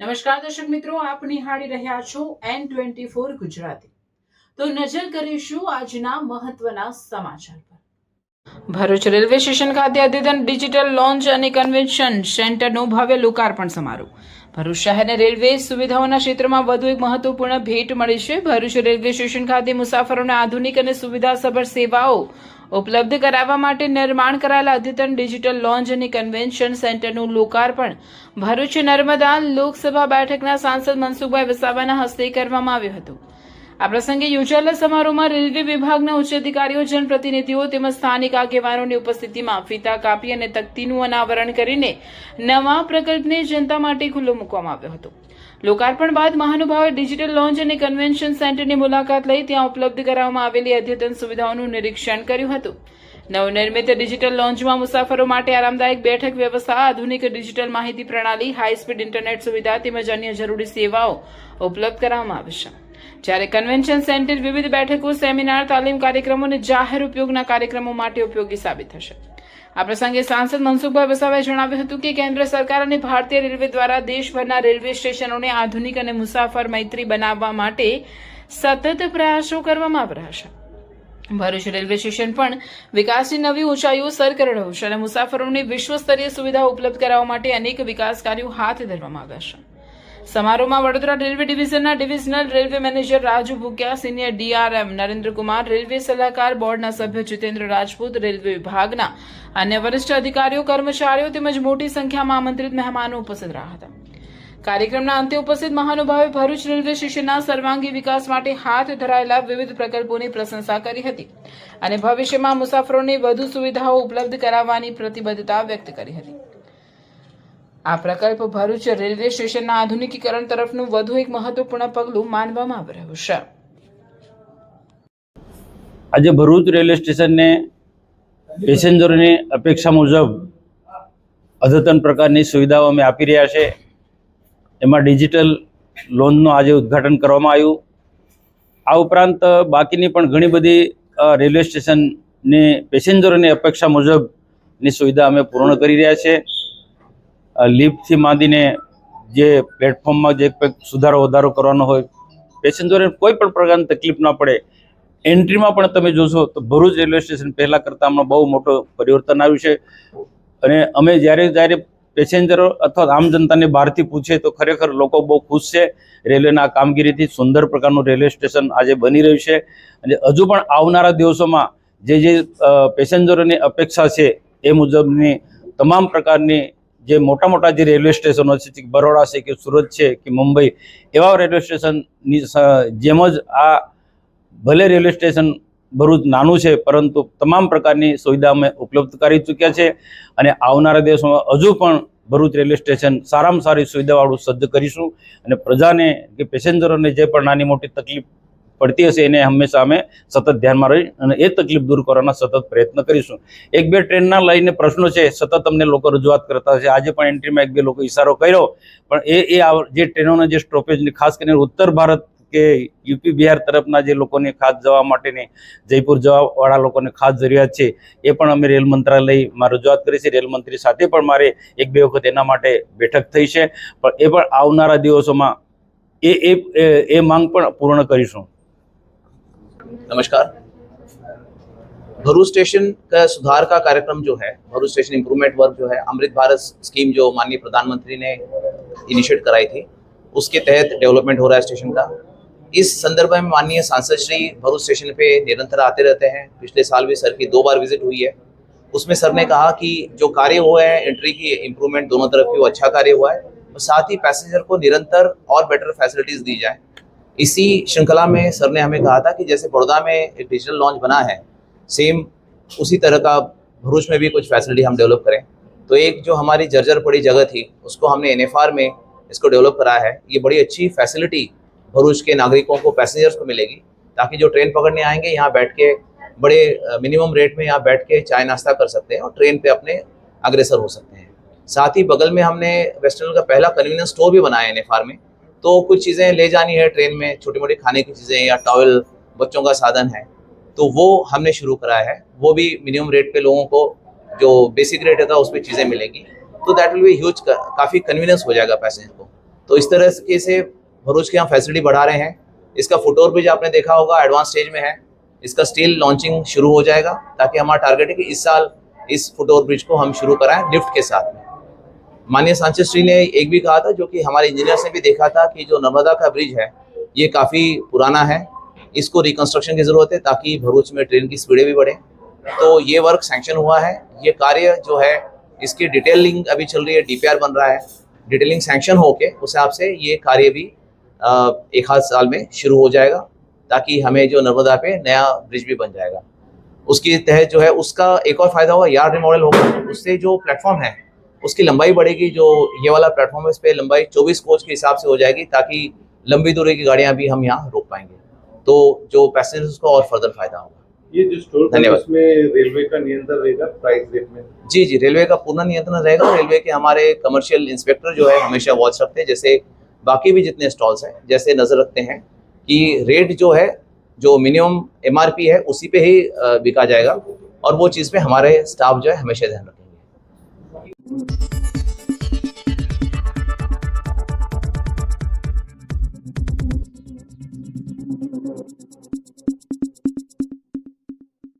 નમસ્કાર દર્શક મિત્રો, આપ નિહાળી રહ્યા છો N24 ગુજરાતી। તો નજર કરીશું આજના મહત્વના સમાચાર પર। ભરૂચ રેલવે સ્ટેશન ખાતે અદ્યતન ડિજિટલ લોન્ચ અને કન્વેન્શન સેન્ટરનો ભવ્ય લોકાર્પણ સમારોહ। ભરૂચ શહેરને રેલવે સુવિધાઓના ક્ષેત્રમાં વધુ એક મહત્વપૂર્ણ ભેટ મળી છે। ભરૂચ રેલવે સ્ટેશન ખાતે મુસાફરોને આધુનિક અને સુવિધાસભર સેવાઓ ઉપલબ્ધ કરાવવા માટે નિર્માણ કરાયેલા અદ્યતન ડિજિટલ લોન્ચ અને કન્વેન્શન સેન્ટરનું લોકાર્પણ ભરૂચ નર્મદા લોકસભા બેઠકના સાંસદ મનસુખભાઈ વસાવાના હસ્તે કરવામાં આવ્યું હતું। આ પ્રસંગે યોજાયેલા સમારોહમાં રેલવે વિભાગના ઉચ્ચ અધિકારીઓ, જનપ્રતિનિધિઓ તેમજ સ્થાનિક આગેવાનોની ઉપસ્થિતિમાં ફીતા કાપી અને તકતીનું અનાવરણ કરીને નવા પ્રકલ્પને જનતા માટે ખુલ્લો મૂકવામાં આવ્યો હતો। લોકાર્પણ બાદ મહાનુભાવે ડિજિટલ લોન્ચ અને કન્વેન્શન સેન્ટરની મુલાકાત લઈ ત્યાં ઉપલબ્ધ કરાવવામાં આવેલી અદ્યતન સુવિધાઓનું નિરીક્ષણ કર્યું હતું। નવનિર્મિત ડિજિટલ લોન્ચમાં મુસાફરો માટે આરામદાયક બેઠક વ્યવસ્થા, આધુનિક ડિજિટલ માહિતી પ્રણાલી, હાઈ સ્પીડ ઇન્ટરનેટ સુવિધા તેમજ અન્ય જરૂરી સેવાઓ ઉપલબ્ધ કરાવવામાં આવશે। જ્યારે કન્વેન્શન સેન્ટર વિવિધ બેઠકો, સેમિનાર, તાલીમ કાર્યક્રમો અને જાહેર ઉપયોગના કાર્યક્રમો માટે ઉપયોગી સાબિત થશે। આ પ્રસંગે સાંસદ મનસુખભાઈ વસાવાએ જણાવ્યું હતું કે કેન્દ્ર સરકાર અને ભારતીય રેલવે દ્વારા દેશભરના રેલવે સ્ટેશનોને આધુનિક અને મુસાફર મૈત્રી બનાવવા માટે સતત પ્રયાસો કરવામાં આવી રહ્યા છે। ભરૂચ રેલવે સ્ટેશન પણ વિકાસની નવી ઊંચાઈઓ સર કરી રહ્યું છે અને મુસાફરોને વિશ્વસ્તરીય સુવિધાઓ ઉપલબ્ધ કરાવવા માટે અનેક વિકાસ કાર્યો હાથ ધરવામાં આવ્યા છે। સમારોહમાં વડોદરા રેલવે ડિવિઝનના divisional railway manager Raju Bhukya, senior DRM Narendrakumar, railway સલાહકાર બોર્ડના સભ્ય જીતેન્દ્ર રાજપૂત, રેલવે વિભાગના અન્ય વરિષ્ઠ અધિકારીઓ, કર્મચારીઓ તેમજ મોટી સંખ્યામાં આમંત્રિત મહેમાનો ઉપસ્થિત રહ્યા હતા। કાર્યક્રમના અંતે ઉપસ્થિત મહાનુભાવે ભરૂચ રેલવે સ્ટેશનના સર્વાંગી વિકાસ માટે હાથ ધરાયેલા વિવિધ પ્રકલ્પોની પ્રશંસા કરી હતી અને ભવિષ્યમાં મુસાફરોને વધુ સુવિધાઓ ઉપલબ્ધ કરાવવાની પ્રતિબદ્ધતા વ્યક્ત કરી હતી। આ પ્રકલ્પ ભરૂચ રેલવે સ્ટેશનના આધુનિકીકરણ તરફનું વધુ એક મહત્વપૂર્ણ પગલું માનવામાં આવી રહ્યું છે। આજે ભરૂચ રેલવે સ્ટેશનને પેસેન્જરોની અપેક્ષા મુજબ અદ્યતન પ્રકારની સુવિધાઓ અમે આપી રહ્યા છે। એમાં ડિજિટલ લોનનું આજે ઉદ્ઘાટન કરવામાં આવ્યું। આ ઉપરાંત બાકીની પણ ઘણી બધી રેલવે સ્ટેશનની પેસેન્જરોની અપેક્ષા મુજબની સુવિધા અમે પૂર્ણ કરી રહ્યા છીએ। લિફ્ટથી માંડીને જે પ્લેટફોર્મમાં જે સુધારો વધારો કરવાનો હોય, પેસેન્જરોને કોઈ પણ પ્રકારની તકલીફ ના પડે, એન્ટ્રીમાં પણ તમે જોશો તો ભરૂચ રેલવે સ્ટેશન પહેલાં કરતાં હમણાં બહુ મોટું પરિવર્તન આવ્યું છે। અને અમે જ્યારે પેસેન્જરો અથવા આમ જનતાને બહારથી પૂછે તો ખરેખર લોકો બહુ ખુશ છે રેલવેના કામગીરીથી। સુંદર પ્રકારનું રેલવે સ્ટેશન આજે બની રહ્યું છે અને હજુ પણ આવનારા દિવસોમાં જે પેસેન્જરોની અપેક્ષા છે એ મુજબની તમામ પ્રકારની જે મોટા જે રેલવે સ્ટેશનો છે, બરોડા છે કે સુરત છે કે મુંબઈ, એવા રેલવે સ્ટેશનની જેમ જ આ ભલે રેલવે સ્ટેશન ભરૂચ નાનું છે પરંતુ તમામ પ્રકારની સુવિધા અમે ઉપલબ્ધ કરી ચૂક્યા છે અને આવનારા દિવસોમાં હજુ પણ ભરૂચ રેલવે સ્ટેશન સારામાં સારી સુવિધાવાળું સજ્જ કરીશું અને પ્રજાને કે પેસેન્જરોને જે પણ નાની મોટી તકલીફ પડતી હશે એને હંમેશા અમે સતત ધ્યાનમાં રહી અને એ તકલીફ દૂર કરવાના સતત પ્રયત્ન કરીશું। એક બે ટ્રેનના લઈને પ્રશ્નો છે, સતત અમને લોકો રજૂઆત કરતા છે। આજે પણ એન્ટ્રીમાં એક બે લોકો ઇશારો કર્યો, પણ એ જે ટ્રેનોના જે સ્ટોપેજની ખાસ કરીને ઉત્તર ભારત કે યુપી બિહાર તરફના જે લોકોને ખાસ જવા માટેની જયપુર જવાવાળા લોકોને ખાસ જરૂરિયાત છે, એ પણ અમે રેલ મંત્રાલયમાં રજૂઆત કરી છે। રેલ મંત્રી સાથે પણ મારે એક બે વખત એના માટે બેઠક થઈ છે, પણ એ પણ આવનારા દિવસોમાં એ માંગ પણ પૂર્ણ કરીશું। नमस्कार। भरूच स्टेशन का सुधार का कार्यक्रम जो है, भरूच स्टेशन इम्प्रूवमेंट वर्क जो है, अमृत भारत स्कीम जो माननीय प्रधानमंत्री ने इनिशिएट कराई थी, उसके तहत डेवलपमेंट हो रहा है स्टेशन का। इस संदर्भ में माननीय सांसद श्री भरूच स्टेशन पे निरंतर आते रहते हैं। पिछले साल भी सर की 2 बार विजिट हुई है। उसमें सर ने कहा कि जो कार्य हुआ है, एंट्री की इम्प्रूवमेंट दोनों तरफ की, वो अच्छा कार्य हुआ है और साथ ही पैसेंजर को निरंतर और बेटर फैसिलिटीज दी जाए। इसी श्रृंखला में सर ने हमें कहा था कि जैसे बड़ौदा में एक डिजिटल लॉन्च बना है, सेम उसी तरह का भरूच में भी कुछ फैसिलिटी हम डेवलप करें। तो एक जो हमारी जर्जर पड़ी जगह थी उसको हमने NFR में इसको डेवलप कराया है। ये बड़ी अच्छी फैसिलिटी भरूच के नागरिकों को, पैसेंजर्स को मिलेगी, ताकि जो ट्रेन पकड़ने आएंगे यहाँ बैठ के बड़े मिनिमम रेट में यहाँ बैठ के चाय नाश्ता कर सकते हैं और ट्रेन पे अपने अग्रसर हो सकते हैं। साथ ही बगल में हमने वेस्टर्न का पहला कन्वीनियंस स्टोर भी बनाया है NFR में। तो कुछ चीज़ें ले जानी है ट्रेन में, छोटी मोटी खाने की चीज़ें या टॉवल, बच्चों का साधन है, तो वो हमने शुरू कराया है। वो भी मिनिमम रेट पे लोगों को जो बेसिक रेट होगा उस पर चीज़ें मिलेगी, तो दैट विल बी ह्यूज, काफ़ी कन्वीनियंस हो जाएगा पैसेंजर को। तो इस तरह से भरूच के हम फैसिलिटी बढ़ा रहे हैं। इसका फुटओवर ब्रिज आपने देखा होगा एडवांस स्टेज में है, इसका स्टील लॉन्चिंग शुरू हो जाएगा ताकि हमारा टारगेट है कि इस साल इस फुटओवर ब्रिज को हम शुरू कराएं लिफ्ट के साथ में। माननीय सांसद श्री ने एक भी कहा था, जो कि हमारे इंजीनियर्स ने भी देखा था, कि जो नर्मदा का ब्रिज है ये काफ़ी पुराना है, इसको रिकंस्ट्रक्शन की ज़रूरत है ताकि भरूच में ट्रेन की स्पीडें भी बढ़े। तो ये वर्क सैंक्शन हुआ है। ये कार्य जो है इसकी डिटेलिंग अभी चल रही है, डीपीआर बन रहा है। डिटेलिंग सैंक्शन होके उस हिसाब से ये कार्य भी एक आध साल में शुरू हो जाएगा ताकि हमें जो नर्मदा पे नया ब्रिज भी बन जाएगा। उसके तहत जो है उसका एक और फायदा होगा, यार्ड रिमॉडल होगा, उससे जो प्लेटफॉर्म है उसकी लंबाई बढ़ेगी। जो ये वाला प्लेटफॉर्म है इस पर लंबाई 24 कोच के हिसाब से हो जाएगी ताकि लंबी दूरी की गाड़ियां भी हम यहाँ रोक पाएंगे, तो जो पैसेंजर्स को और फर्दर फायदा होगा। ये जो स्टोर धन्यवाद। उसमें रेलवे का नियंत्रण रहेगा प्राइस रेट में? जी जी, रेलवे का पूर्ण नियंत्रण रहेगा। रेलवे के हमारे कमर्शियल इंस्पेक्टर जो है हमेशा वॉच रखते हैं, जैसे बाकी भी जितने स्टॉल्स हैं, जैसे नजर रखते हैं कि रेट जो है, जो मिनिमम एमआरपी है उसी पे ही बिका जाएगा, और वो चीज़ पे हमारे स्टाफ जो है हमेशा ध्यान रखेंगे।